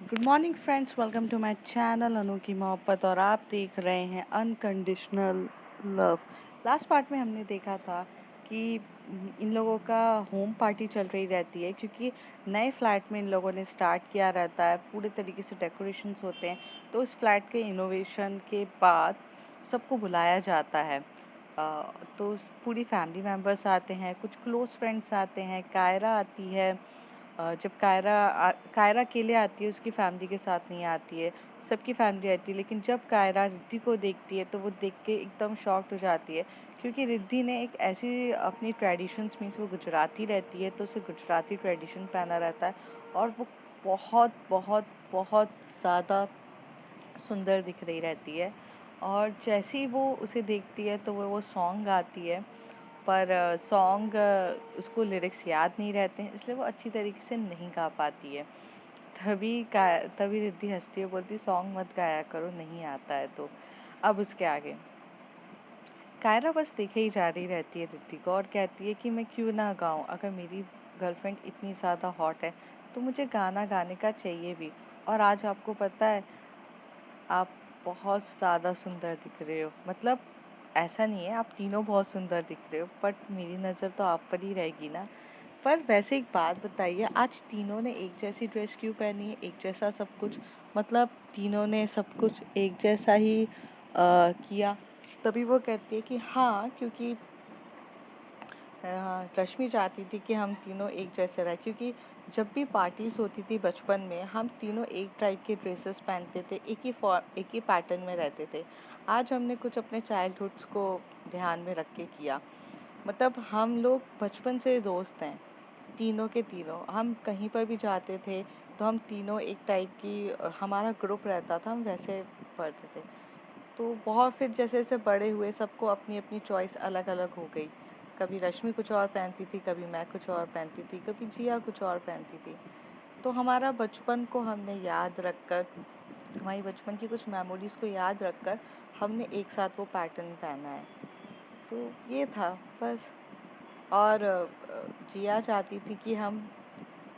Good morning friends, welcome to my channel Anu की मोहब्बत। और आप देख रहे हैं अनकंडीशनल लव। लास्ट पार्ट में हमने देखा था कि इन लोगों का होम पार्टी चल रही रहती है, क्योंकि नए फ्लैट में इन लोगों ने स्टार्ट किया रहता है। पूरे तरीके से डेकोरेशंस होते हैं, तो इस फ्लैट के इनोवेशन के बाद सबको बुलाया जाता है। तो पूरी फैमिली मेम्बर्स आते हैं, कुछ क्लोज फ्रेंड्स आते हैं, कायरा आती है। जब कायरा अकेले आती है, उसकी फैमिली के साथ नहीं आती है, सबकी फैमिली आती है। लेकिन जब कायरा रिद्धि को देखती है तो वो देख के एकदम शॉक्ड हो जाती है, क्योंकि रिद्धि ने एक ऐसी अपनी ट्रेडिशंस में से, वो गुजराती रहती है तो उसे गुजराती ट्रेडिशन पहना रहता है, और वो बहुत बहुत बहुत ज़्यादा सुंदर दिख रही रहती है। और जैसे ही वो उसे देखती है तो वो सॉन्ग गाती है, पर सॉन्ग उसको लिरिक्स याद नहीं रहते हैं, इसलिए वो अच्छी तरीके से नहीं गा पाती है। तभी रिद्धि हंसती है, बोलती सॉन्ग मत गाया करो, नहीं आता है तो। अब उसके आगे कायरा बस देखे ही जा रही रहती है रिद्धि को, और कहती है कि मैं क्यों ना गाऊं, अगर मेरी गर्लफ्रेंड इतनी ज़्यादा हॉट है तो मुझे गाना गाने का चाहिए भी। और आज आपको पता है, आप बहुत ज़्यादा सुंदर दिख रहे हो। मतलब ऐसा नहीं है, आप तीनों बहुत सुंदर दिख रहे हो, बट मेरी नज़र तो आप पर ही रहेगी ना। पर वैसे एक बात बताइए, आज तीनों ने एक जैसी ड्रेस क्यों पहनी है, एक जैसा सब कुछ? मतलब तीनों ने सब कुछ एक जैसा ही किया। तभी वो कहती है कि हाँ, क्योंकि रश्मि चाहती थी कि हम तीनों एक जैसे रहे, क्योंकि जब भी पार्टीज होती थी बचपन में, हम तीनों एक टाइप के ड्रेसेस पहनते थे, एक ही पैटर्न में रहते थे। आज हमने कुछ अपने चाइल्डहुड्स को ध्यान में रख के किया। मतलब हम लोग बचपन से दोस्त हैं, तीनों के तीनों। हम कहीं पर भी जाते थे तो हम तीनों एक टाइप की, हमारा ग्रुप रहता था, हम वैसे पढ़ते थे। तो बहुत फिर जैसे जैसे बड़े हुए, सबको अपनी अपनी चॉइस अलग अलग हो गई। कभी रश्मि कुछ और पहनती थी, कभी मैं कुछ और पहनती थी, कभी जिया कुछ और पहनती थी। तो हमारा बचपन को हमने याद रखकर, हमारी बचपन की कुछ मेमोरीज को याद रखकर हमने एक साथ वो पैटर्न पहना है। तो ये था बस। और जिया चाहती थी कि हम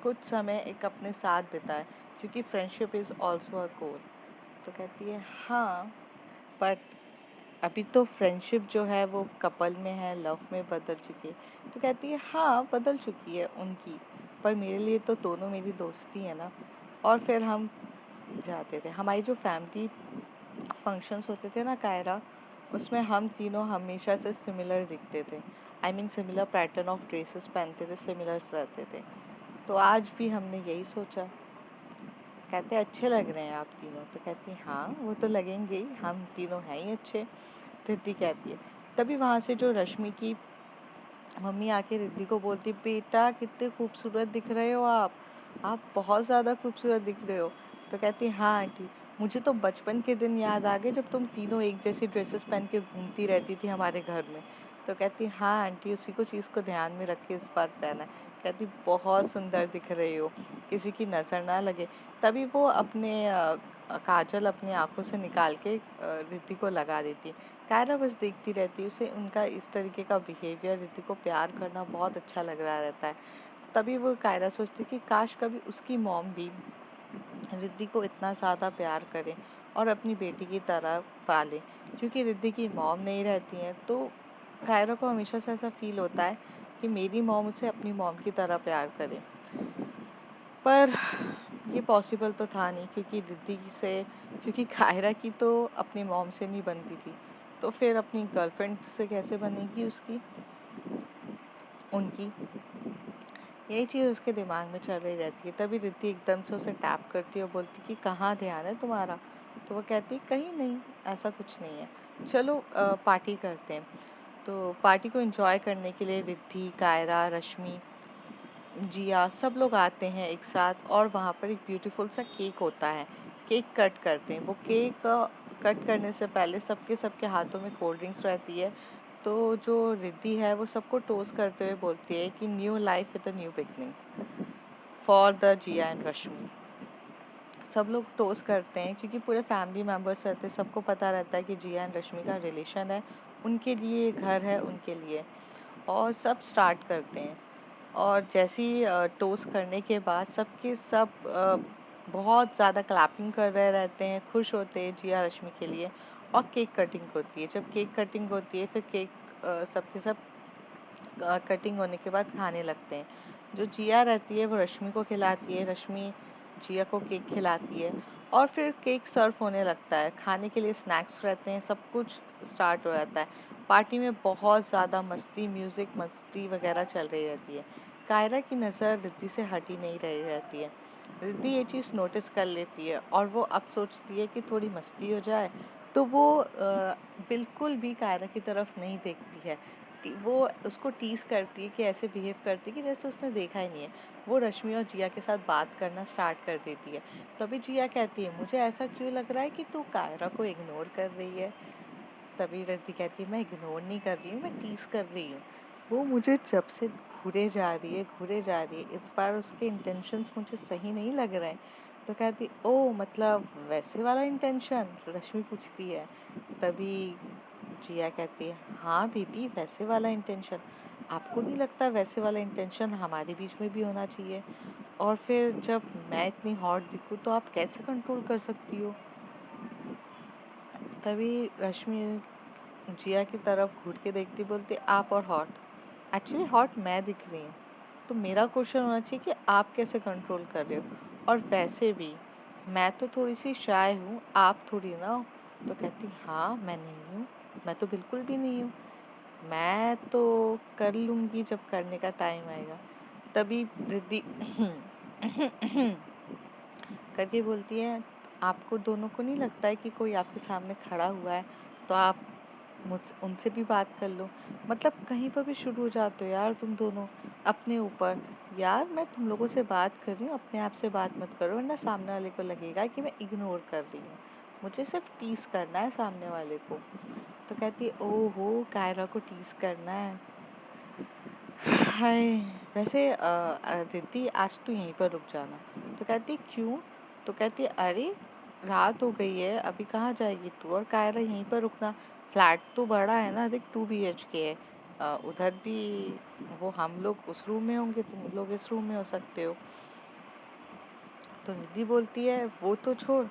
कुछ समय एक अपने साथ बिताए, क्योंकि फ्रेंडशिप इज़ ऑल्सो अ गोल। तो कहती है हाँ, बट अभी तो फ्रेंडशिप जो है वो कपल में है, लव में बदल चुकी है। तो कहती है हाँ, बदल चुकी है उनकी, पर मेरे लिए तो दोनों मेरी दोस्ती है ना। और फिर हम जाते थे, हमारी जो फैमिली फंक्शंस होते थे ना कायरा, उसमें हम तीनों हमेशा से सिमिलर दिखते थे। I mean similar pattern of dresses पहनते थे, सिमिलर रहते थे। तो आज भी हमने यही सोचा। कहते अच्छे लग रहे हैं आप तीनों। तो कहती हैं हाँ, वो तो लगेंगे ही, हम तीनों हैं ही अच्छे। रिद्धि कहती है। तभी वहाँ से जो रश्मि की मम्मी आके रिद्धि को बोलती, बेटा कितने खूबसूरत दिख रहे हो आप बहुत ज़्यादा खूबसूरत दिख रहे हो। तो कहती हाँ आंटी, मुझे तो बचपन के दिन याद आ गए जब तुम तीनों एक जैसी ड्रेसेस पहन के घूमती रहती थी हमारे घर में। तो कहती हाँ आंटी, उसी को चीज़ को ध्यान में रख के इस बार पहना है। कहती बहुत सुंदर दिख रही हो, किसी की नज़र ना लगे। तभी वो अपने काजल अपनी आंखों से निकाल के रिद्धि को लगा देती। कायरा बस देखती रहती है, उसे उनका इस तरीके का बिहेवियर, रिद्धि को प्यार करना बहुत अच्छा लग रहा रहता है। तभी वो कायरा सोचती कि काश कभी उसकी मॉम भी रिद्धि को इतना ज़्यादा प्यार करे और अपनी बेटी की तरह पाले। क्योंकि रिद्धि की मॉम नहीं रहती हैं, तो कायरा को हमेशा से ऐसा फील होता है कि मेरी मॉम उसे अपनी मॉम की तरह प्यार करे। पर ये पॉसिबल तो था नहीं, क्योंकि क्योंकि कायरा की तो अपनी मॉम से नहीं बनती थी, तो फिर अपनी गर्लफ्रेंड से कैसे बनेगी उसकी, उनकी। यही चीज़ उसके दिमाग में चल रही रहती है। तभी रिद्धि एकदम से उसे टैप करती है और बोलती कि कहाँ ध्यान है तुम्हारा? तो वो कहती कहीं नहीं, ऐसा कुछ नहीं है, चलो पार्टी करते हैं। तो पार्टी को एंजॉय करने के लिए रिद्धि, कायरा, रश्मि, जिया सब लोग आते हैं एक साथ, और वहाँ पर एक ब्यूटीफुल सा केक होता है। केक कट करते हैं। वो केक कट करने से पहले सबके सबके हाथों में कोल्ड ड्रिंक्स रहती है। तो जो रिद्धि है वो सबको टोस्ट करते हुए बोलती है कि new life with a new beginning for the Jiya and Rashmi. सब लोग टोस्ट करते हैं, क्योंकि पूरे फैमिली मेम्बर्स रहते हैं, सबको पता रहता है कि जिया एंड रश्मि का रिलेशन है, उनके लिए ये घर है, उनके लिए। और सब स्टार्ट करते हैं। और जैसे ही टोस्ट करने के बाद सबके सब बहुत ज़्यादा क्लैपिंग कर रहे रहते हैं, खुश होते हैं जिया रश्मि के लिए। और केक कटिंग होती है। जब केक कटिंग होती है फिर केक सबके सब कटिंग होने के बाद खाने लगते हैं। जो जिया रहती है वो रश्मि को खिलाती है, रश्मि जिया को केक खिलाती है और फिर केक सर्व होने लगता है। खाने के लिए स्नैक्स रहते हैं, सब कुछ स्टार्ट हो जाता है। पार्टी में बहुत ज़्यादा मस्ती, म्यूज़िक, मस्ती वगैरह चल रही रहती है। कायरा की नज़र रिद्धि से हटी नहीं रही रहती है। रिद्धि ये चीज़ नोटिस कर लेती है और वो अब सोचती है कि थोड़ी मस्ती हो जाए, तो वो बिल्कुल भी कायरा की तरफ नहीं देखती है। वो उसको टीज़ करती है कि ऐसे बिहेव करती है कि जैसे उसने देखा ही नहीं है। वो रश्मि और जिया के साथ बात करना स्टार्ट कर देती है। तभी जिया कहती है, मुझे ऐसा क्यों लग रहा है कि तू कायरा को इग्नोर कर रही है। तभी रिद्धि कहती है, मैं इग्नोर नहीं कर रही हूँ, मैं टीज़ कर रही हूँ। वो मुझे जब से घूरे जा रही है, घूरे जा रही है, इस बार उसके इंटेंशंस मुझे सही नहीं लग रहे हैं। तो कहती, ओ मतलब वैसे वाला इंटेंशन, रश्मि पूछती है। तभी जिया कहती है, हाँ बेबी, वैसे वाला इंटेंशन। आपको नहीं लगता वैसे वाला इंटेंशन हमारे बीच में भी होना चाहिए? और फिर जब मैं इतनी हॉट दिखूँ तो आप कैसे कंट्रोल कर सकती हो? तभी रश्मि जिया की तरफ घूर के देखती, बोलती, आप और हॉट? एक्चुअली हॉट मैं दिख रही हूँ, तो मेरा क्वेश्चन होना चाहिए कि आप कैसे कंट्रोल कर रहे हो? और वैसे भी मैं तो थोड़ी सी शाय हूँ, आप थोड़ी ना हो। तो कहती, हाँ मैं नहीं हूँ, मैं तो बिल्कुल भी नहीं हूँ, मैं तो कर लूँगी जब करने का टाइम आएगा। तभी रिद्धि करके बोलती है, आपको दोनों को नहीं लगता है कि कोई आपके सामने खड़ा हुआ है, तो आप मुझ उनसे भी बात कर लो? मतलब कहीं पर भी शुरू हो जाते हो यार तुम दोनों अपने ऊपर। यार मैं तुम लोगों से बात कर रही हूँ, अपने आप से बात मत करो, वरना सामने वाले को लगेगा कि मैं इग्नोर कर रही हूँ। मुझे सिर्फ टीज करना है सामने वाले को। तो कहती है, ओहो, कायरा को टीज करना है। हाय, वैसे रिद्धि आज तो यहीं पर रुक जाना। तो कहती, क्यों? तो कहती, अरे रात हो गई है, अभी कहाँ जाएगी तू और कायरा, यहीं पर रुकना। फ्लैट तो बड़ा है ना, देख 2 BHK है। उधर भी वो हम लोग उस रूम में होंगे, तुम लोग इस रूम में हो सकते हो। तो रिद्धि बोलती है, वो तो छोड़,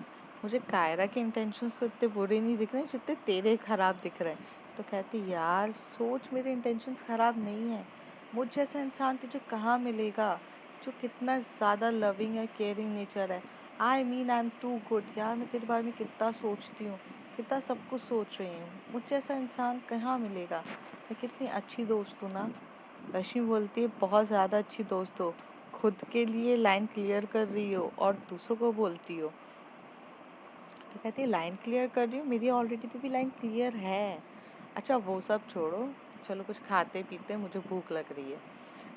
मुझे कायरा के इंटेंशंस तो इतने बुरे नहीं दिख रहे जितने तेरे खराब दिख रहे हैं। तो कहती, यार सोच, मेरे इंटेंशंस खराब नहीं है। मुझ जैसा इंसान तुझे कहाँ मिलेगा जो कितना ज़्यादा लविंग है, केयरिंग नेचर है। I am too good. यार मैं तेरे बारे में कितना सोचती हूँ, कितना सब कुछ सोच रही हूँ। मुझ जैसा इंसान कहाँ मिलेगा। मैं कितनी अच्छी दोस्त हूँ ना। रश्मि बोलती है, बहुत ज़्यादा अच्छी दोस्त हो, खुद के लिए लाइन क्लियर कर रही हो और दूसरों को बोलती हो। तो कहती है, लाइन क्लियर कर रही हूँ, मेरी ऑलरेडी भी लाइन क्लियर है। अच्छा वो सब छोड़ो, चलो कुछ खाते पीते, मुझे भूख लग रही है।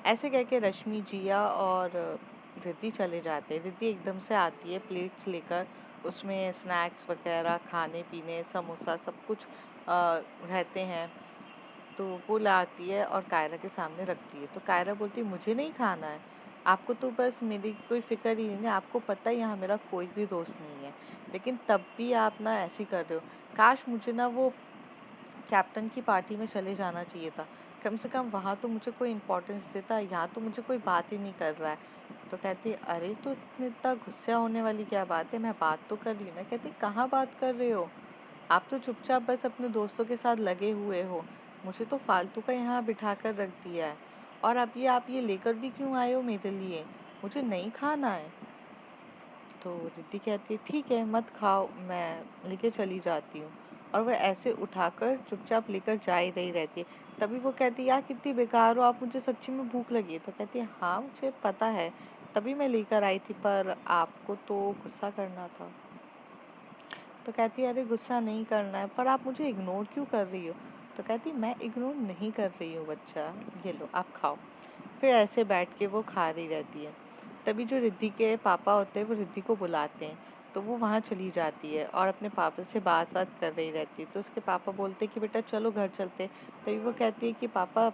ऐसे कह के रश्मि, जिया और रिद्धि चले जाते हैं। रिद्धि एकदम से आती है प्लेट्स लेकर, उसमें स्नैक्स वगैरह, खाने पीने, समोसा, सब कुछ रहते हैं। तो वो लाती है और कायरा के सामने रखती है। तो कायरा बोलती है, मुझे नहीं खाना है, आपको तो बस मेरी कोई फिक्र ही नहीं है, आपको पता है यहाँ मेरा कोई भी दोस्त नहीं है, लेकिन तब भी आप ना ऐसी कर रहे हो। काश मुझे ना वो कैप्टन की पार्टी में चले जाना चाहिए था, कम से कम वहाँ तो मुझे कोई इम्पोर्टेंस देता, यहाँ तो मुझे कोई बात ही नहीं कर रहा है। तो कहती है, अरे तो इसमें इतना गुस्सा होने वाली क्या बात है, मैं बात तो कर रही हूँ ना। कहती, कहाँ बात कर रहे हो, आप तो चुपचाप बस अपने दोस्तों के साथ लगे हुए हो, मुझे तो फालतू का यहाँ बिठा कर रख दिया है, और अब ये आप ये लेकर भी क्यों आए हो मेरे लिए, मुझे नहीं खाना है। तो रिद्धि कहती है, ठीक है मत खाओ, मैं लेके चली जाती हूँ। और वह ऐसे उठाकर चुपचाप लेकर जा ही रही रहती है। तभी वो कहती है, यार कितनी बेकार हो आप, मुझे सच्ची में भूख लगी है। तो कहती है, हाँ मुझे पता है, तभी मैं लेकर आई थी, पर आपको तो गुस्सा करना था। तो कहती है, अरे गुस्सा नहीं करना है, पर आप मुझे इग्नोर क्यों कर रही हो? तो कहती, मैं इग्नोर नहीं कर रही हूँ बच्चा, ये लो आप खाओ। फिर ऐसे बैठ के वो खा रही रहती है। तभी जो रिद्धि के पापा होते हैं वो रिद्धि को बुलाते हैं, तो वो वहाँ चली जाती है और अपने पापा से बात बात कर रही रहती है। तो उसके पापा बोलते हैं कि बेटा चलो घर चलते। तभी वो कहती है कि पापा,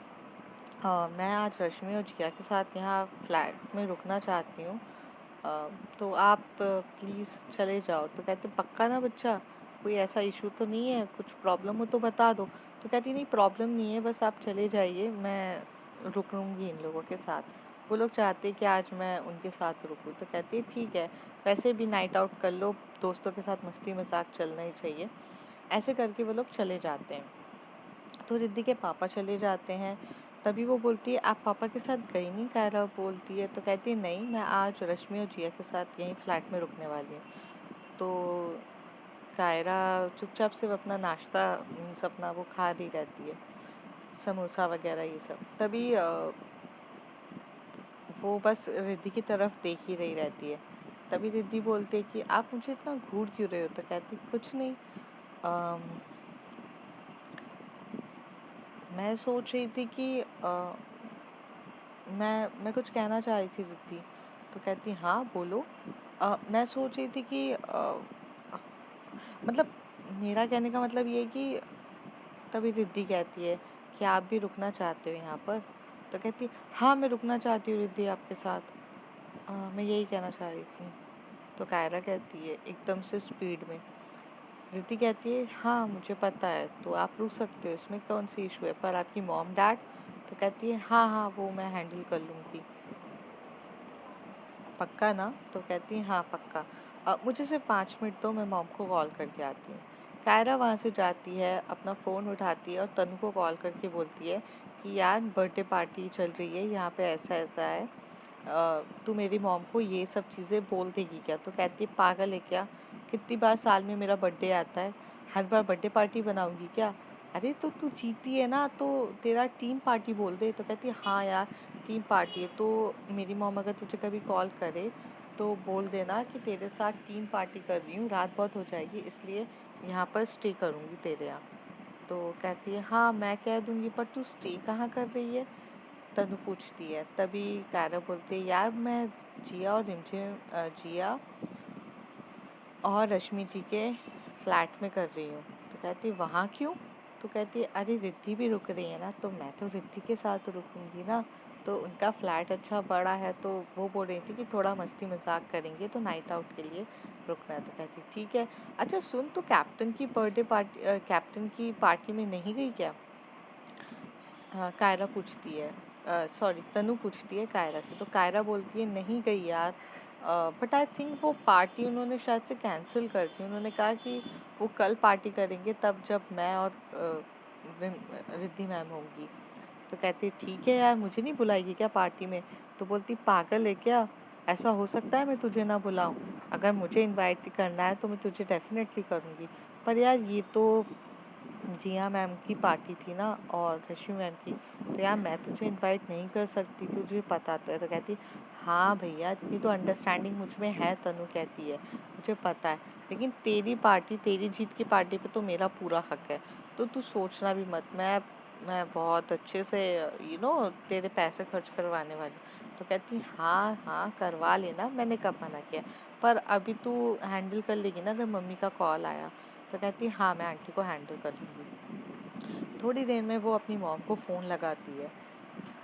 मैं आज रश्मि और जिया के साथ यहाँ फ्लैट में रुकना चाहती हूँ, तो आप प्लीज़ चले जाओ। तो कहते, पक्का ना बच्चा, कोई ऐसा इशू तो नहीं है, कुछ प्रॉब्लम हो तो बता दो। तो कहती, नहीं प्रॉब्लम नहीं है, बस आप चले जाइए, मैं रुकूंगी इन लोगों के साथ। वो लोग चाहते हैं कि आज मैं उनके साथ रुकूँ। तो कहती है ठीक है, वैसे भी नाइट आउट कर लो, दोस्तों के साथ मस्ती मज़ाक चलना ही चाहिए। ऐसे करके वो लोग चले जाते हैं। तो रिद्धि के पापा चले जाते हैं। तभी वो बोलती है आप पापा के साथ गई नहीं? कायरा बोलती है। तो कहती है नहीं, मैं आज रश्मि और जिया के साथ यहीं फ्लैट में रुकने वाली हूँ। तो कायरा चुपचाप से अपना नाश्ता मीन्स अपना वो खा रही रहती है, समोसा वगैरह ये सब। तभी वो बस रिद्धि की तरफ देख ही रही रहती है। तभी रिद्धि बोलती है कि आप मुझे इतना घूर क्यों रहे हो? तो कहती कुछ नहीं, अम, मैं सोच रही थी कि मैं कुछ कहना चाह रही थी रिद्धि। तो कहती हाँ बोलो। मैं सोच रही थी कि मतलब मेरा कहने का मतलब ये है कि तभी रिद्धि कहती है कि आप भी रुकना चाहते हो यहाँ पर? तो कहती हाँ मैं रुकना चाहती हूँ रिद्धि आपके साथ, मैं यही कहना चाह रही थी। तो कायरा कहती है एकदम से स्पीड में। रिद्धि कहती है हाँ मुझे पता है, तो आप रुक सकते हो, इसमें कौन सी इशू है, पर आपकी मॉम डैड? तो कहती है हाँ हाँ वो मैं हैंडल कर लूँगी। पक्का ना? तो कहती है हाँ पक्का। मुझे सिर्फ 5 मिनट दो, मैं मॉम को कॉल करके आती हूँ। कायरा वहाँ से जाती है, अपना फ़ोन उठाती है और तनु को कॉल करके बोलती है कि यार बर्थडे पार्टी चल रही है यहाँ पे, ऐसा ऐसा है, तू मेरी मॉम को ये सब चीज़ें बोल देगी क्या? तो कहती है पागल है क्या, कितनी बार साल में मेरा बर्थडे आता है, हर बार बर्थडे पार्टी बनाऊंगी क्या? अरे तो तू जीती है ना, तो तेरा टीम पार्टी बोल दे। तो कहती है हाँ यार टीम पार्टी है, तो मेरी मॉम अगर तुझे कभी कॉल करे तो बोल देना कि तेरे साथ टीम पार्टी कर रही हूँ, रात बहुत हो जाएगी इसलिए यहाँ पर स्टे करूँगी तेरे यहाँ। तो कहती है हाँ मैं कह दूँगी, पर तू स्टे कहाँ कर रही है? तनु पूछती है। तभी कायरा बोलती है यार मैं जिया और रश्मि जी के फ्लैट में कर रही हूँ। तो कहती है वहाँ क्यों? तो कहती है अरे रिद्धि भी रुक रही है ना, तो मैं तो रिद्धि के साथ रुकूंगी ना, तो उनका फ्लैट अच्छा बड़ा है, तो वो बोल रही थी कि थोड़ा मस्ती मजाक करेंगे तो नाइट आउट के लिए रुकना है। तो कहती ठीक है। अच्छा सुन, तो कैप्टन की पार्टी में नहीं गई क्या? हाँ कायरा पूछती है, सॉरी तनु पूछती है कायरा से। तो कायरा बोलती है नहीं गई यार, बट आई थिंक वो पार्टी उन्होंने शायद से कैंसिल कर दी। उन्होंने कहा कि वो कल पार्टी करेंगे तब जब मैं और रिद्धि मैम होंगी। तो कहती है ठीक है यार, मुझे नहीं बुलाएगी क्या पार्टी में? तो बोलती पागल है क्या, ऐसा हो सकता है मैं तुझे ना बुलाऊं? अगर मुझे इनवाइट करना है तो मैं तुझे डेफिनेटली करूँगी, पर यार ये तो जिया मैम की पार्टी थी ना और रश्मि मैम की, तो यार मैं तुझे इनवाइट नहीं कर सकती, तुझे पता तो है। तो कहती हाँ भैया इतनी तो अंडरस्टैंडिंग मुझ में है, तनु कहती है मुझे पता है, लेकिन तेरी पार्टी, तेरी जीत की पार्टी पे तो मेरा पूरा हक है, तो तू सोचना भी मत, मैं बहुत अच्छे से तेरे पैसे खर्च करवाने वाली। तो कहती हाँ हाँ करवा लेना, मैंने कब मना किया, पर अभी तू हैंडल कर लेगी ना अगर मम्मी का कॉल आया? तो कहती हाँ मैं आंटी को हैंडल कर लूँगी। थोड़ी देर में वो अपनी मॉम को फ़ोन लगाती है।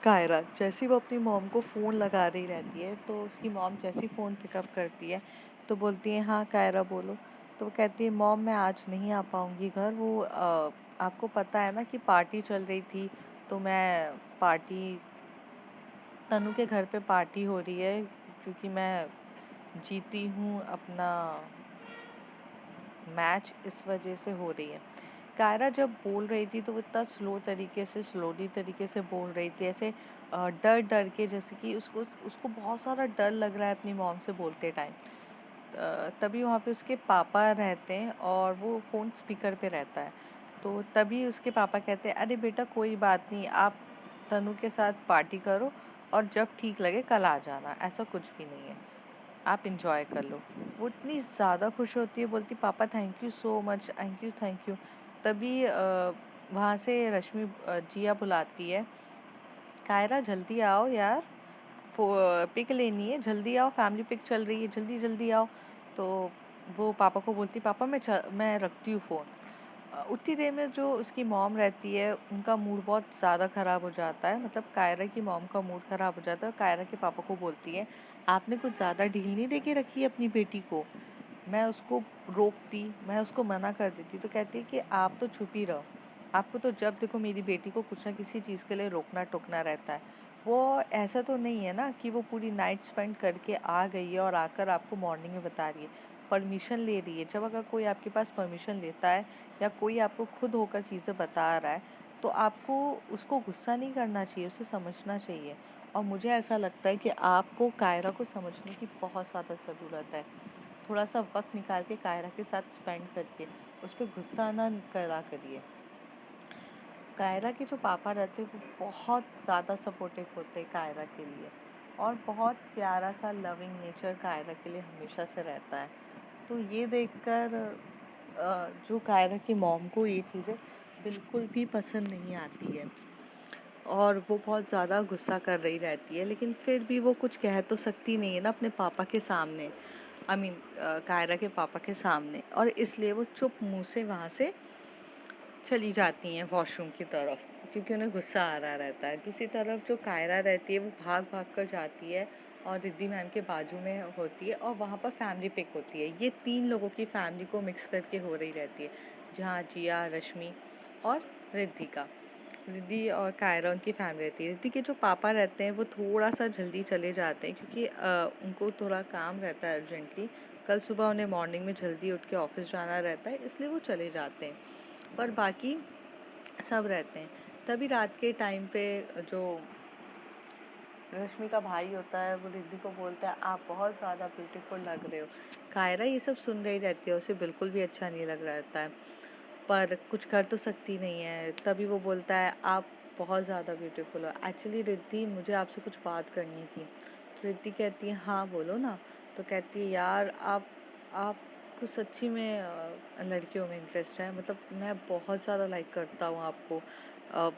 कायरा जैसी वो अपनी मॉम को फ़ोन लगा रही रहती है, तो उसकी मॉम जैसी फ़ोन पिकअप करती है तो बोलती है हाँ कायरा बोलो। तो वो कहती है मॉम मैं आज नहीं आ पाऊँगी घर, वो आपको पता है ना कि पार्टी चल रही थी, तो मैं पार्टी तनु के घर पे पार्टी हो रही है क्योंकि मैं जीती हूँ अपना मैच, इस वजह से हो रही है। कायरा जब बोल रही थी तो वो इतना स्लोली तरीके से बोल रही थी, ऐसे डर डर के, जैसे कि उसको उसको बहुत सारा डर लग रहा है अपनी मॉम से बोलते टाइम। तभी वहाँ पे उसके पापा रहते हैं और वो फ़ोन स्पीकर पे रहता है। तो तभी उसके पापा कहते हैं अरे बेटा कोई बात नहीं, आप तनु के साथ पार्टी करो और जब ठीक लगे कल आ जाना, ऐसा कुछ भी नहीं है, आप इंजॉय कर लो। वो इतनी ज़्यादा खुश होती है, बोलती पापा thank you so much, thank you thank you. तभी वहाँ से रश्मि जिया बुलाती है कायरा जल्दी आओ यार, पिक लेनी है, जल्दी आओ, फैमिली पिक चल रही है, जल्दी जल्दी आओ। तो वो पापा को बोलती पापा मैं रखती हूँ फ़ोन। उतनी देर में जो उसकी मॉम रहती है उनका मूड बहुत ज़्यादा ख़राब हो जाता है, मतलब कायरा की मॉम का मूड ख़राब हो जाता है और कायरा के पापा को बोलती है आपने कुछ ज़्यादा ढील नहीं दे के रखी है अपनी बेटी को? मैं उसको रोकती, मैं उसको मना कर देती। तो कहती है कि आप तो चुप ही रहो, आपको तो जब देखो मेरी बेटी को कुछ ना किसी चीज़ के लिए रोकना टोकना रहता है। वो ऐसा तो नहीं है ना कि वो पूरी नाइट स्पेंड करके आ गई है और आकर आपको मॉर्निंग में बता रही है। परमिशन ले रही है। जब अगर कोई आपके पास परमिशन लेता है या कोई आपको खुद होकर चीज़ें बता रहा है, तो आपको उसको गुस्सा नहीं करना चाहिए, उसे समझना चाहिए। और मुझे ऐसा लगता है कि आपको कायरा को समझने की बहुत ज़्यादा ज़रूरत है। थोड़ा सा वक्त निकाल के कायरा के साथ स्पेंड करके उस पर गुस्सा ना करा करिए। कायरा के जो पापा रहते हैं वो बहुत ज़्यादा सपोर्टिव होते हैं कायरा के लिए, और बहुत प्यारा सा लविंग नेचर कायरा के लिए हमेशा से रहता है। तो ये देखकर जो कायरा की मॉम को ये चीज़ें बिल्कुल भी पसंद नहीं आती है और वो बहुत ज़्यादा गुस्सा कर रही रहती है, लेकिन फिर भी वो कुछ कह तो सकती नहीं है ना अपने पापा के सामने, आई मीन कायरा के पापा के सामने, और इसलिए वो चुप मुंह से वहाँ से चली जाती हैं वॉशरूम की तरफ, क्योंकि उन्हें गुस्सा आ रहा रहता है। दूसरी तरफ जो कायरा रहती है वो भाग भाग कर जाती है और रिद्धि मैम के बाजू में होती है और वहाँ पर फैमिली पिक होती है। ये 3 लोगों की फैमिली को मिक्स करके हो रही रहती है, जहाँ जिया, रश्मि और रिद्धि रिद्धि और कायरा उनकी फैमिली रहती है। रिद्धि के जो पापा रहते हैं वो थोड़ा सा जल्दी चले जाते हैं, क्योंकि उनको थोड़ा काम रहता है अर्जेंटली। कल सुबह उन्हें मॉर्निंग में जल्दी उठ के ऑफिस जाना रहता है, इसलिए वो चले जाते हैं, पर बाकी सब रहते हैं। तभी रात के टाइम पे जो रश्मि का भाई होता है वो रिद्धि को बोलता है, आप बहुत ज़्यादा ब्यूटीफुल लग रहे हो। कायरा ये सब सुन रही रहती है, उसे बिल्कुल भी अच्छा नहीं लग रहा रहता है, पर कुछ कर तो सकती नहीं है। तभी वो बोलता है, आप बहुत ज़्यादा ब्यूटीफुल हो। एक्चुअली रिद्धि, मुझे आपसे कुछ बात करनी थी। तो रिद्धि कहती है, हाँ बोलो ना। तो कहती है, यार आपको सच्ची में लड़कियों में इंटरेस्ट है? मतलब मैं बहुत ज़्यादा लाइक करता हूँ आपको, अ,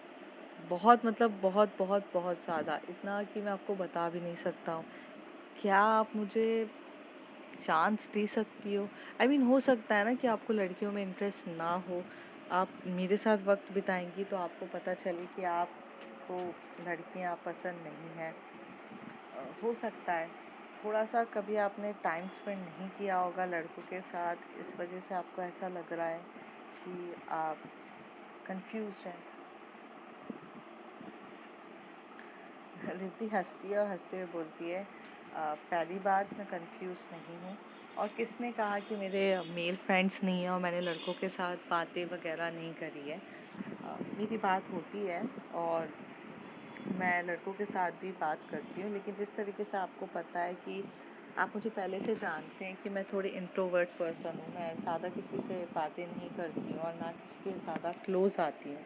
बहुत, मतलब बहुत बहुत बहुत ज़्यादा, इतना कि मैं आपको बता भी नहीं सकता हूँ। क्या आप मुझे चांस दे सकती हो? आई मीन हो सकता है ना कि आपको लड़कियों में इंटरेस्ट ना हो, आप मेरे साथ वक्त बिताएंगी तो आपको पता चले कि आपको लड़कियां पसंद नहीं है। हो सकता है थोड़ा सा कभी आपने टाइम स्पेंड नहीं किया होगा लड़कों के साथ, इस वजह से आपको ऐसा लग रहा है कि आप कंफ्यूज हैं। रिद्धि हंसती है और हंसते हुए बोलती है, पहली बात, मैं कंफ्यूज नहीं हूँ, और किसने कहा कि मेरे मेल फ्रेंड्स नहीं हैं और मैंने लड़कों के साथ बातें वगैरह नहीं करी है। मेरी बात होती है और मैं लड़कों के साथ भी बात करती हूँ, लेकिन जिस तरीके से आपको पता है कि आप मुझे पहले से जानते हैं कि मैं थोड़ी इंट्रोवर्ट पर्सन हूँ, मैं ज़्यादा किसी से बातें नहीं करती हूँ और ना किसी के ज़्यादा क्लोज़ आती हूँ,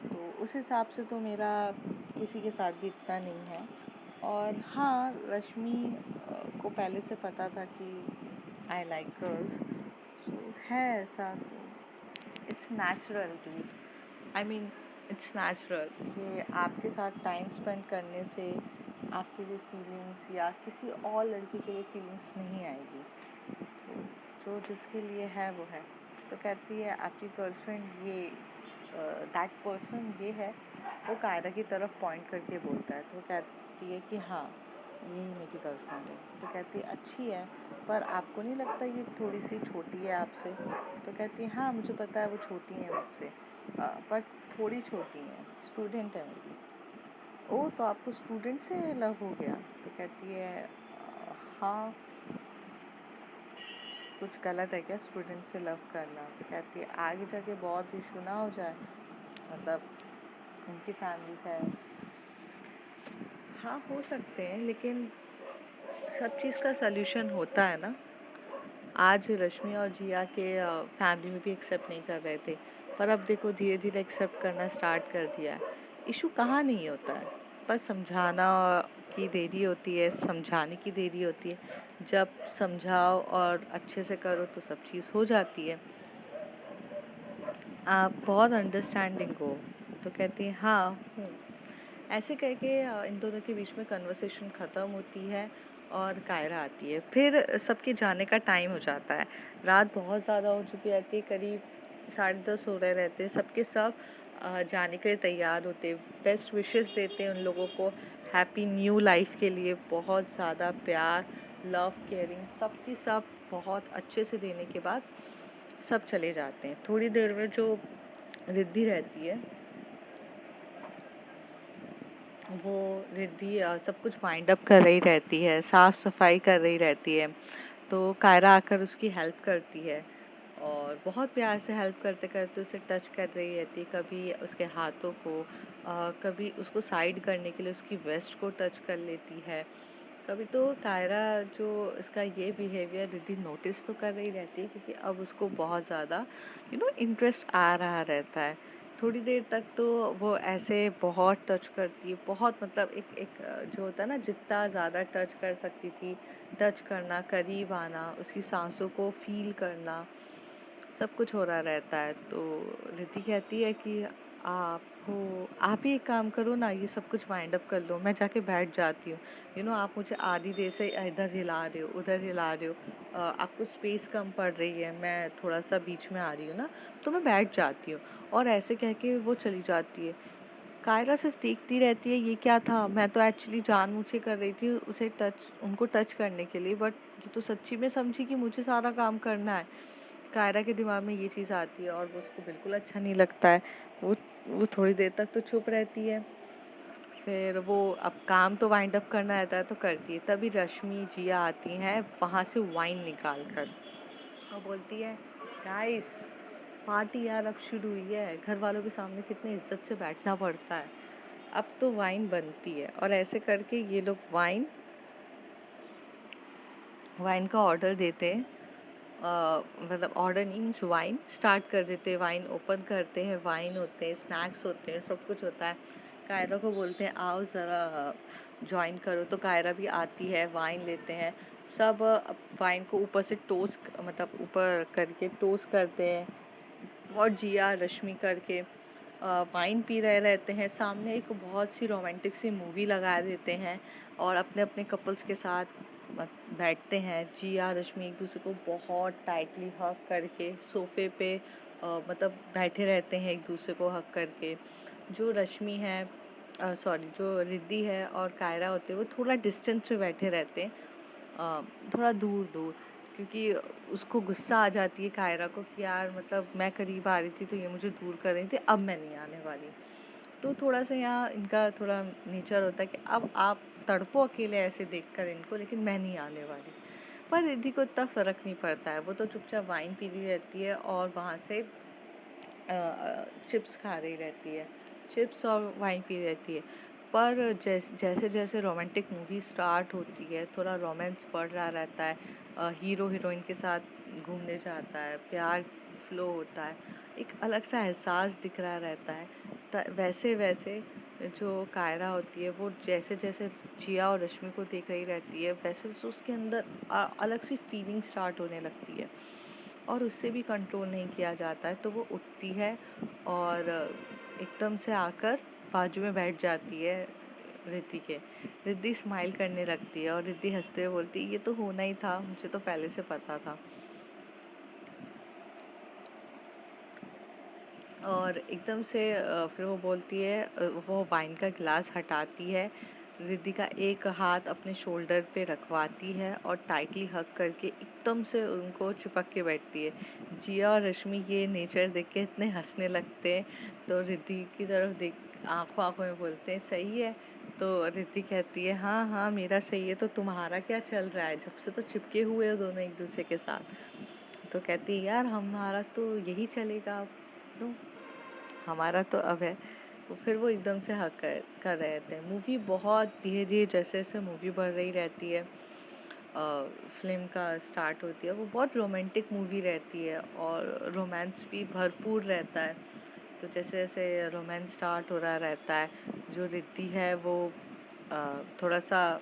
तो उस हिसाब से तो मेरा किसी के साथ भी इतना नहीं है। और हाँ, रश्मि को पहले से पता था कि आई लाइक गर्ल्स, सो है ऐसा, तो it's natural dude, I mean it's natural कि आपके साथ टाइम स्पेंड करने से आपके लिए फीलिंग्स या किसी और लड़की के लिए फीलिंग्स नहीं आएगी। तो जो जिसके लिए है वो है। तो कहती है, आपकी गर्लफ्रेंड ये दैट पर्सन ये है, वो कायरा की तरफ पॉइंट करके बोलता है। तो वो कहती है कि हाँ, यही मेरी गर्लफ्रेंड है। तो कहती है, अच्छी है, पर आपको नहीं लगता ये थोड़ी सी छोटी है आपसे? तो कहती है, हाँ मुझे पता है वो छोटी है मुझसे, पर थोड़ी छोटी है, स्टूडेंट है मेरी। ओ, तो आपको स्टूडेंट से लव हो गया? तो कहती है, हाँ, कुछ गलत है क्या स्टूडेंट से लव करना? तो कहती है, आगे जाके बहुत इशू ना हो जाए, मतलब उनकी फैमिली से है। हाँ हो सकते हैं, लेकिन सब चीज़ का सल्यूशन होता है ना। आज रश्मि और जिया के फैमिली में भी एक्सेप्ट नहीं कर रहे थे, पर अब देखो धीरे धीरे एक्सेप्ट करना स्टार्ट कर दिया है। इशू कहाँ नहीं होता है, बस समझाना की देरी होती है, समझाने की देरी होती है। जब समझाओ और अच्छे से करो तो सब चीज़ हो जाती है। आप बहुत अंडरस्टैंडिंग हो। तो कहती है, हाँ हूँ। ऐसे करके इन दोनों के बीच में कन्वर्सेशन ख़त्म होती है और कायरा आती है। फिर सबके जाने का टाइम हो जाता है। रात बहुत ज़्यादा हो चुकी रहती है, करीब 10:30 हो रहे रहते हैं। सबके सब जाने के लिए तैयार होते हैं, बेस्ट विशेस देते हैं उन लोगों को हैप्पी न्यू लाइफ के लिए। बहुत ज़्यादा प्यार, लव, केयरिंग सबकी सब बहुत अच्छे से देने के बाद सब चले जाते हैं। थोड़ी देर में जो रिद्धि रहती है वो रिद्धि सब कुछ वाइंड अप कर रही रहती है, साफ सफाई कर रही रहती है। तो कायरा आकर उसकी हेल्प करती है और बहुत प्यार से हेल्प करते करते उसे टच कर रही रहती है, कभी उसके हाथों को, कभी उसको साइड करने के लिए उसकी वेस्ट को टच कर लेती है। कभी तो कायरा जो इसका ये बिहेवियर रिद्धि नोटिस तो कर रही रहती है, क्योंकि अब उसको बहुत ज़्यादा इंटरेस्ट आ रहा रहता है। थोड़ी देर तक तो वो ऐसे बहुत टच करती है, बहुत मतलब एक एक जो होता है ना, जितना ज़्यादा टच कर सकती थी, टच करना, करीब आना, उसकी सांसों को फील करना, सब कुछ हो रहा रहता है। तो रिद्धि कहती है कि आपको आप ही एक काम करो ना, ये सब कुछ वाइंड अप कर लो, मैं जाके बैठ जाती हूँ। आप मुझे आधी देर से इधर हिला रहे हो, उधर हिला रहे हो, आपको स्पेस कम पड़ रही है, मैं थोड़ा सा बीच में आ रही हूँ ना, तो मैं बैठ जाती हूँ। और ऐसे कह के वो चली जाती है। कायरा सिर्फ देखती रहती है, ये क्या था, मैं तो एक्चुअली जानबूझ के कर रही थी उसे टच, उनको टच करने के लिए, बट ये तो सच्ची में समझी कि मुझे सारा काम करना है। कायरा के दिमाग में ये चीज़ आती है और वो उसको बिल्कुल अच्छा नहीं लगता है। वो वो थोड़ी देर तक तो चुप रहती है, फिर वो अब काम तो वाइंड अप करना रहता है तो करती है। तभी रश्मि जिया आती हैं वहाँ से वाइन निकाल कर और बोलती है, गाइस, पार्टी यार अब शुरू हुई है, घर वालों के सामने कितनी इज्जत से बैठना पड़ता है, अब तो वाइन बनती है। और ऐसे करके ये लोग वाइन वाइन का ऑर्डर देते हैं, मतलब ऑर्डर नहीं मीन्स वाइन स्टार्ट कर देते हैं, वाइन ओपन करते हैं, वाइन होते हैं, स्नैक्स होते हैं, सब कुछ होता है। कायरा को बोलते हैं आओ ज़रा ज्वाइन करो, तो कायरा भी आती है, वाइन लेते हैं सब। वाइन को ऊपर से टोस्ट, मतलब ऊपर करके टोस्ट करते हैं, और जिया रश्मि करके वाइन पी रहे रहते हैं। सामने एक बहुत सी रोमांटिक सी मूवी लगा देते हैं और अपने अपने कपल्स के साथ बैठते हैं। जिया रश्मि एक दूसरे को बहुत टाइटली हग करके सोफे पे मतलब बैठे रहते हैं, एक दूसरे को हग करके। जो रश्मि है, सॉरी, जो रिद्धि है और कायरा होते हैं, वो थोड़ा डिस्टेंस पे बैठे रहते हैं, थोड़ा दूर दूर, क्योंकि उसको गुस्सा आ जाती है कायरा को कि यार मतलब मैं करीब आ रही थी तो ये मुझे दूर कर रही थी, अब मैं नहीं आने वाली। तो थोड़ा सा यहाँ इनका थोड़ा नेचर होता है कि अब आप तड़पो अकेले ऐसे देखकर इनको, लेकिन मैं नहीं आने वाली। पर रिद्धि को इतना फ़र्क नहीं पड़ता है, वो तो चुपचाप वाइन पी रही रहती है और वहाँ से चिप्स खा रही रहती है, चिप्स और वाइन पी रहती है। पर जैसे जैसे रोमांटिक मूवी स्टार्ट होती है, थोड़ा रोमांस बढ़ रहा रहता है, हीरो हीरोइन के साथ घूमने जाता है, प्यार फ्लो होता है, एक अलग सा एहसास दिख रहा रहता है। वैसे वैसे जो कायरा होती है, वो जैसे जैसे जिया और रश्मि को देख रही रहती है, वैसे वैसे उसके अंदर अलग सी फीलिंग स्टार्ट होने लगती है और उससे भी कंट्रोल नहीं किया जाता है। तो वो उठती है और एकदम से आकर बाजू में बैठ जाती है रिद्धि के। रिद्धि स्माइल करने लगती है और रिद्धि हंसते हुए बोलती है, ये तो होना ही था, मुझे तो पहले से पता था। और एकदम से फिर वो बोलती है, वो वाइन का गिलास हटाती है, रिद्धि का एक हाथ अपने शोल्डर पे रखवाती है और टाइटली हग करके एकदम से उनको चिपक के बैठती है। जिया और रश्मि ये नेचर देख के इतने हंसने लगते हैं, तो रिद्धि की तरफ देख आंखों आंखों में बोलते हैं, सही है। तो रिद्धि कहती है, हाँ हाँ मेरा सही है, तो तुम्हारा क्या चल रहा है, जब से तो चिपके हुए हो दोनों एक दूसरे के साथ। तो कहती है, यार हमारा तो यही चलेगा अब, हमारा तो अब है। तो फिर वो एकदम से हक कर रहे थे। मूवी बहुत धीरे धीरे जैसे जैसे मूवी बढ़ रही रहती है, फिल्म का स्टार्ट होती है, वो बहुत रोमांटिक मूवी रहती है और रोमांस भी भरपूर रहता है। तो जैसे जैसे रोमांस स्टार्ट हो रहा रहता है, जो रिद्धि है वो थोड़ा सा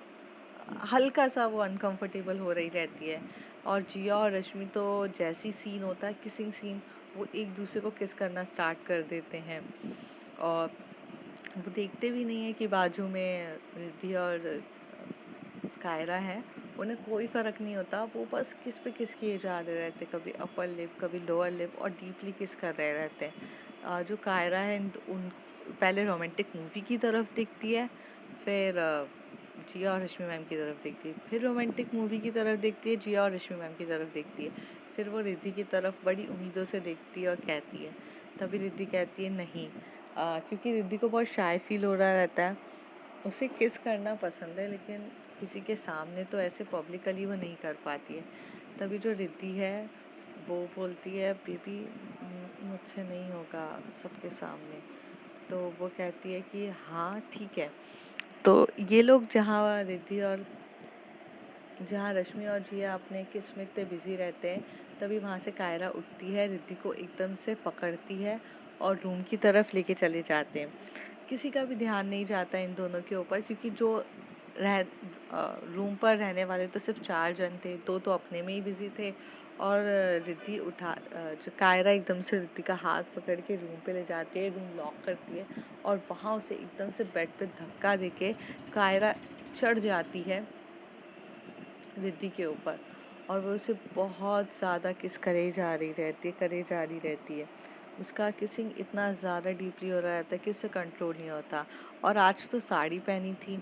हल्का सा वो अनकंफर्टेबल हो रही रहती है, और जिया और रश्मि तो जैसी सीन होता है किसिंग सीन, वो एक दूसरे को किस करना स्टार्ट कर देते हैं। और वो देखते भी नहीं है कि बाजू में रिद्धि और कायरा है, उन्हें कोई फ़र्क नहीं होता, वो बस किस पे किस किए जा रहे रहते, कभी अपर लिप कभी लोअर लिप, और डीपली किस कर रहे रहते हैं। जो कायरा है उन पहले रोमांटिक मूवी की तरफ देखती है, फिर जिया और रश्मि मैम की तरफ देखती है, फिर रोमांटिक मूवी की तरफ देखती है, जिया और रश्मि मैम की तरफ देखती है, फिर वो रिद्धि की तरफ बड़ी उम्मीदों से देखती है और कहती है। तभी रिद्धि कहती है नहीं, क्योंकि रिद्धि को बहुत शाय फील हो रहा रहता है उसे किस करना पसंद है, लेकिन किसी के सामने तो ऐसे पब्लिकली वो नहीं कर पाती है। तभी जो रिद्धि है वो बोलती है, बेबी मुझसे नहीं होगा सबके सामने। तो वो कहती है कि हाँ ठीक है। तो ये लोग जहाँ रश्मि और जिया अपने किस में इतने बिजी रहते हैं, तभी वहाँ से कायरा उठती है, रिद्धि को एकदम से पकड़ती है और रूम की तरफ लेके चले जाते हैं। किसी का भी ध्यान नहीं जाता इन दोनों के ऊपर, क्योंकि जो रूम पर रहने वाले तो सिर्फ 4 जन थे, 2 तो अपने में ही बिजी थे। और जो कायरा एकदम से रिद्धि का हाथ पकड़ के रूम पे ले जाती है, रूम लॉक करती है और वहाँ उसे एकदम से बेड पे धक्का देके कायरा चढ़ जाती है रिद्धि के ऊपर, और वो उसे बहुत ज़्यादा किस करे जा रही रहती है। उसका किसिंग इतना ज़्यादा डीपली हो रहा रहता है कि उसे कंट्रोल नहीं होता। और आज तो साड़ी पहनी थी,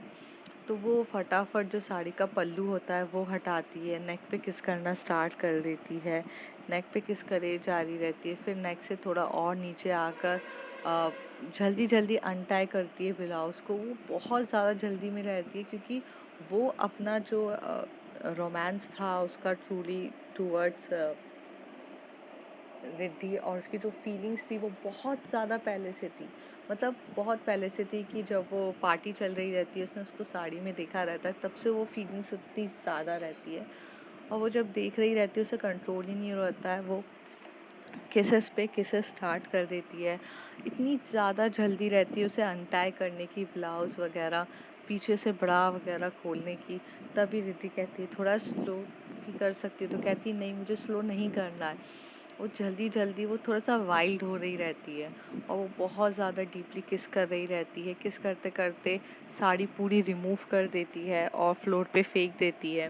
तो वो फटाफट जो साड़ी का पल्लू होता है वो हटाती है, नेक पे किस करना स्टार्ट कर देती है, नेक पे किस करे जा रही रहती है। फिर नेक से थोड़ा और नीचे आकर जल्दी जल्दी अनटाई करती है ब्लाउज़ को। वो बहुत ज़्यादा जल्दी में रहती है, क्योंकि वो अपना जो रोमांस था उसका ट्रूली टूवर्ड्स रिद्धि, और उसकी जो फीलिंग्स थी वो बहुत ज़्यादा पहले से थी। मतलब बहुत पहले से थी कि जब वो पार्टी चल रही रहती है, उसने उसको साड़ी में देखा रहता है, तब से वो फीलिंग्स उतनी ज़्यादा रहती है। और वो जब देख रही रहती है, उसे कंट्रोल ही नहीं रहता है, वो किसेस पे किसेस स्टार्ट कर देती है। इतनी ज़्यादा जल्दी रहती है उसे अनटाई करने की, ब्लाउज़ वगैरह, पीछे से ब्रा वगैरह खोलने की। तभी रिद्धि कहती है थोड़ा स्लो भी कर सकती है, तो कहती नहीं, मुझे स्लो नहीं करना है। वो जल्दी जल्दी वो थोड़ा सा वाइल्ड हो रही रहती है, और वो बहुत ज़्यादा डीपली किस कर रही रहती है। किस करते करते साड़ी पूरी रिमूव कर देती है और फ्लोर पे फेंक देती है।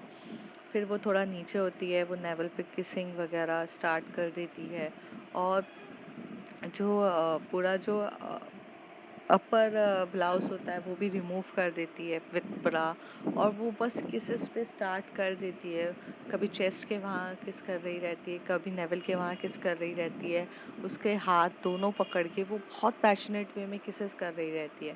फिर वो थोड़ा नीचे होती है, वो नेवल पे किसिंग वगैरह स्टार्ट कर देती है। और जो पूरा जो अपर ब्लाउज़ होता है वो भी रिमूव कर देती है विथ ब्रा, और वो बस किसेस पे स्टार्ट कर देती है। कभी चेस्ट के वहाँ किस कर रही रहती है, कभी नेवल के वहाँ किस कर रही रहती है। उसके हाथ दोनों पकड़ के वो बहुत पैशनेट वे में किसेस कर रही रहती है।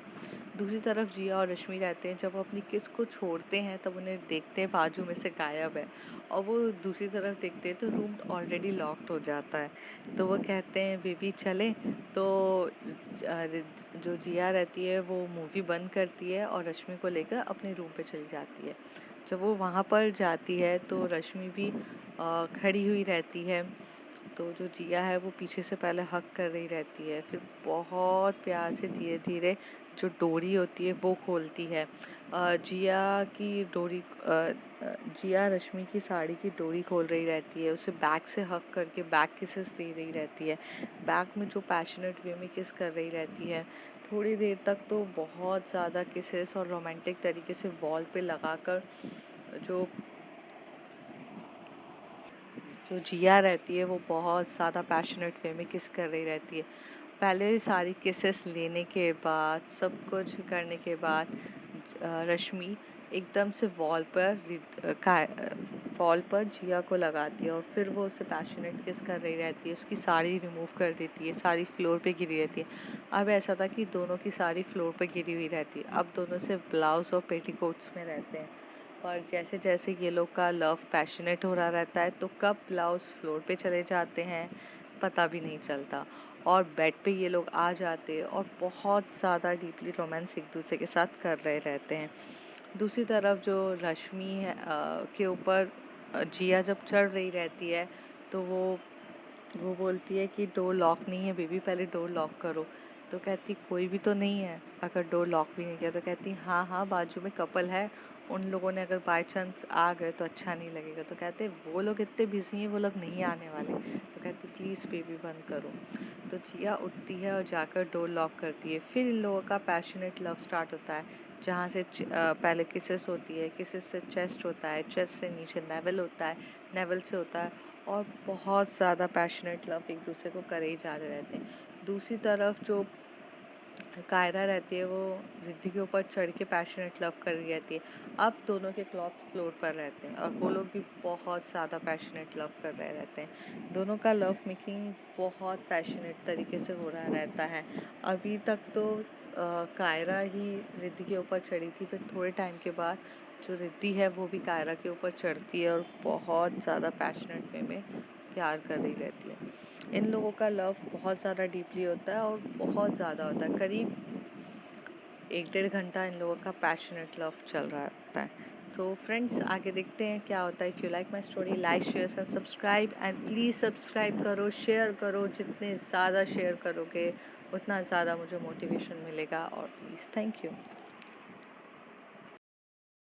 दूसरी तरफ जिया और रश्मि रहते हैं, जब वो अपनी किस को छोड़ते हैं तब उन्हें देखते हैं बाजू में से गायब है, और वो दूसरी तरफ देखते हैं तो रूम ऑलरेडी लॉक्ड हो जाता है। तो वो कहते हैं बेबी चलें। तो जो जिया रहती है वो मूवी बंद करती है और रश्मि को लेकर अपने रूम पे चली जाती है। जब वो वहाँ पर जाती है तो रश्मि भी खड़ी हुई रहती है। तो जो जिया है वो पीछे से पहले हग कर रही रहती है, फिर बहुत प्यार से धीरे धीरे जो डोरी होती है वो खोलती है। जिया की डोरी जिया रश्मि की साड़ी की डोरी खोल रही रहती है, उसे बैक से हग करके बैक किसेस दे रही रहती है, बैक में जो पैशनेट वे में किस कर रही रहती है। थोड़ी देर तक तो बहुत ज़्यादा किसेस और रोमांटिक तरीके से वॉल पे लगाकर जो जो जिया रहती है वो बहुत ज़्यादा पैशनेट वे में किस कर रही रहती है। पहले सारी किसेस लेने के बाद, सब कुछ करने के बाद रश्मि एकदम से वॉल पर जिया को लगाती है, और फिर वो उसे पैशनेट किस कर रही रहती है, उसकी साड़ी रिमूव कर देती है, साड़ी फ्लोर पे गिरी रहती है। अब ऐसा था कि दोनों की साड़ी फ्लोर पे गिरी हुई रहती है, अब दोनों सिर्फ ब्लाउज और पेटीकोट्स में रहते हैं। और जैसे जैसे ये लोग का लव पैशनेट हो रहा रहता है, तो कब ब्लाउज फ्लोर पे चले जाते हैं पता भी नहीं चलता, और बेड पे ये लोग आ जाते हैं और बहुत ज़्यादा डीपली रोमांस एक दूसरे के साथ कर रहे रहते हैं। दूसरी तरफ जो रश्मि है के ऊपर जिया जब चढ़ रही रहती है, तो वो बोलती है कि डोर लॉक नहीं है बेबी, पहले डोर लॉक करो। तो कहती कोई भी तो नहीं है, अगर डोर लॉक भी नहीं किया। तो कहती हाँ हाँ, बाजू में कपल है, उन लोगों ने अगर बाय चांस आ गए तो अच्छा नहीं लगेगा। तो कहते वो लोग इतने बिजी हैं, वो लोग नहीं आने वाले। तो कहती प्लीज़ बेबी बंद करो। तो जिया उठती है और जाकर डोर लॉक करती है। फिर इन लोगों का पैशनेट लव स्टार्ट होता है, जहाँ से पहले किसेस होती है, किसेस से चेस्ट होता है, चेस्ट से नीचे नेवल होता है, नेवल से होता है, और बहुत ज़्यादा पैशनेट लव एक दूसरे को करे ही जा रहे रहते हैं। दूसरी तरफ जो कायरा रहती है वो रिद्धि के ऊपर चढ़ के पैशनेट लव कर रही रहती है। अब दोनों के क्लॉथ्स फ्लोर पर रहते हैं और वो लोग भी बहुत ज़्यादा पैशनेट लव कर रहे रहते हैं। दोनों का लव मेकिंग बहुत पैशनेट तरीके से हो रहा रहता है। अभी तक तो कायरा ही रिद्धि के ऊपर चढ़ी थी, फिर थोड़े टाइम के बाद जो रिद्धि है वो भी कायरा के ऊपर चढ़ती है और बहुत ज़्यादा पैशनेट वे में प्यार कर रही रहती है। इन लोगों का लव बहुत ज़्यादा डीपली होता है और बहुत ज़्यादा होता है। करीब 1-1.5 घंटा इन लोगों का पैशनेट लव चल रहा होता है। तो फ्रेंड्स, आगे देखते हैं क्या होता है। If you like my story, like share and subscribe, and please subscribe करो, शेयर करो। जितने ज़्यादा शेयर करोगे उतना ज़्यादा मुझे मोटिवेशन मिलेगा। और प्लीज़, थैंक यू।